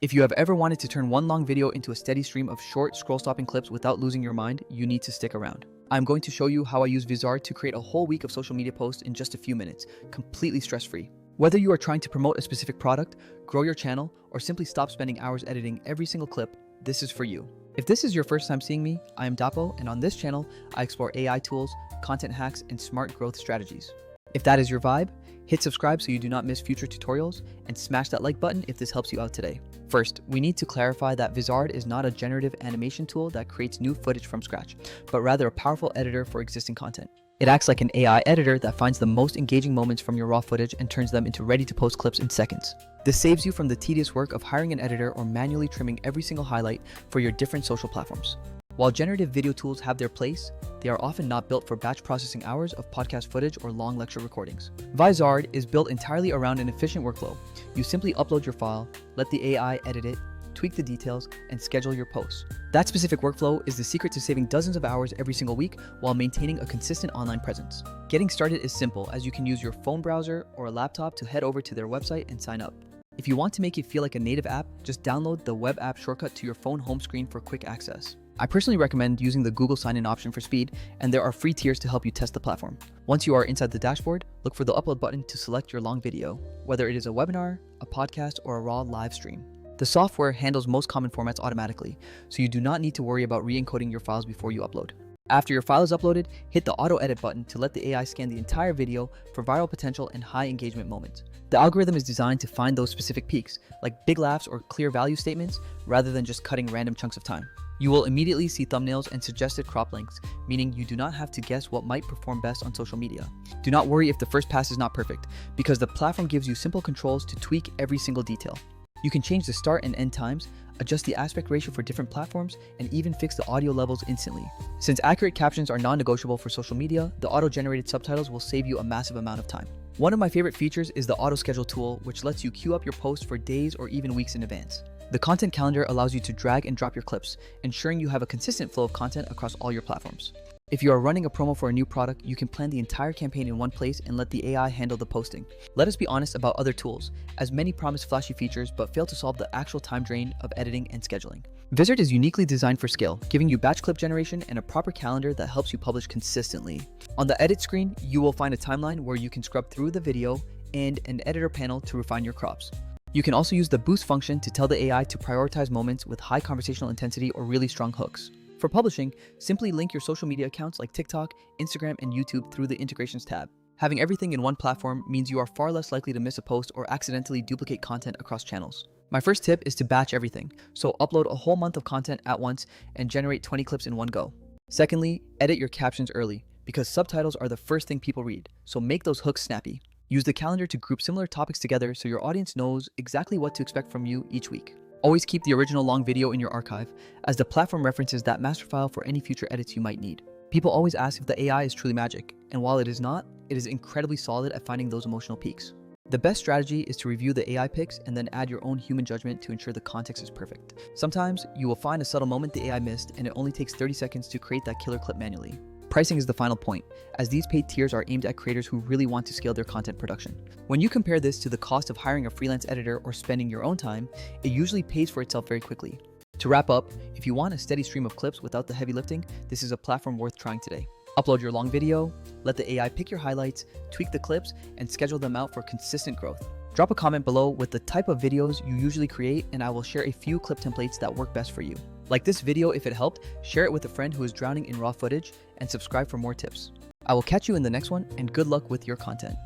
If you have ever wanted to turn one long video into a steady stream of short, scroll-stopping clips without losing your mind, you need to stick around. I'm going to show you how I use Vizard to create a whole week of social media posts in just a few minutes, completely stress-free. Whether you are trying to promote a specific product, grow your channel, or simply stop spending hours editing every single clip, this is for you. If this is your first time seeing me, I am Dapo, and on this channel, I explore AI tools, content hacks, and smart growth strategies. If that is your vibe, hit subscribe so you do not miss future tutorials, and smash that like button if this helps you out today. First, we need to clarify that Vizard is not a generative animation tool that creates new footage from scratch, but rather a powerful editor for existing content. It acts like an AI editor that finds the most engaging moments from your raw footage and turns them into ready-to-post clips in seconds. This saves you from the tedious work of hiring an editor or manually trimming every single highlight for your different social platforms. While generative video tools have their place, they are often not built for batch processing hours of podcast footage or long lecture recordings. Vizard is built entirely around an efficient workflow. You simply upload your file, let the AI edit it, tweak the details, and schedule your posts. That specific workflow is the secret to saving dozens of hours every single week while maintaining a consistent online presence. Getting started is simple, as you can use your phone browser or a laptop to head over to their website and sign up. If you want to make it feel like a native app, just download the web app shortcut to your phone home screen for quick access. I personally recommend using the Google sign-in option for speed, and there are free tiers to help you test the platform. Once you are inside the dashboard, look for the upload button to select your long video, whether it is a webinar, a podcast, or a raw live stream. The software handles most common formats automatically, so you do not need to worry about re-encoding your files before you upload. After your file is uploaded, hit the auto edit button to let the AI scan the entire video for viral potential and high engagement moments. The algorithm is designed to find those specific peaks, like big laughs or clear value statements, rather than just cutting random chunks of time. You will immediately see thumbnails and suggested crop lengths, meaning you do not have to guess what might perform best on social media. Do not worry if the first pass is not perfect, because the platform gives you simple controls to tweak every single detail. You can change the start and end times, adjust the aspect ratio for different platforms, and even fix the audio levels instantly. Since accurate captions are non-negotiable for social media, the auto-generated subtitles will save you a massive amount of time. One of my favorite features is the auto-schedule tool, which lets you queue up your posts for days or even weeks in advance. The content calendar allows you to drag and drop your clips, ensuring you have a consistent flow of content across all your platforms. If you are running a promo for a new product, you can plan the entire campaign in one place and let the AI handle the posting. Let us be honest about other tools, as many promise flashy features but fail to solve the actual time drain of editing and scheduling. Vizard is uniquely designed for scale, giving you batch clip generation and a proper calendar that helps you publish consistently. On the edit screen, you will find a timeline where you can scrub through the video and an editor panel to refine your crops. You can also use the boost function to tell the AI to prioritize moments with high conversational intensity or really strong hooks. For publishing, simply link your social media accounts like TikTok, Instagram, and YouTube through the Integrations tab. Having everything in one platform means you are far less likely to miss a post or accidentally duplicate content across channels. My first tip is to batch everything, so upload a whole month of content at once and generate 20 clips in one go. Secondly, edit your captions early, because subtitles are the first thing people read, so make those hooks snappy. Use the calendar to group similar topics together so your audience knows exactly what to expect from you each week. Always keep the original long video in your archive, as the platform references that master file for any future edits you might need. People always ask if the AI is truly magic, and while it is not, it is incredibly solid at finding those emotional peaks. The best strategy is to review the AI picks and then add your own human judgment to ensure the context is perfect. Sometimes, you will find a subtle moment the AI missed, and it only takes 30 seconds to create that killer clip manually. Pricing is the final point, as these paid tiers are aimed at creators who really want to scale their content production. When you compare this to the cost of hiring a freelance editor or spending your own time, it usually pays for itself very quickly. To wrap up, if you want a steady stream of clips without the heavy lifting, this is a platform worth trying today. Upload your long video, let the AI pick your highlights, tweak the clips, and schedule them out for consistent growth. Drop a comment below with the type of videos you usually create, and I will share a few clip templates that work best for you. Like this video if it helped, share it with a friend who is drowning in raw footage, and subscribe for more tips. I will catch you in the next one, and good luck with your content.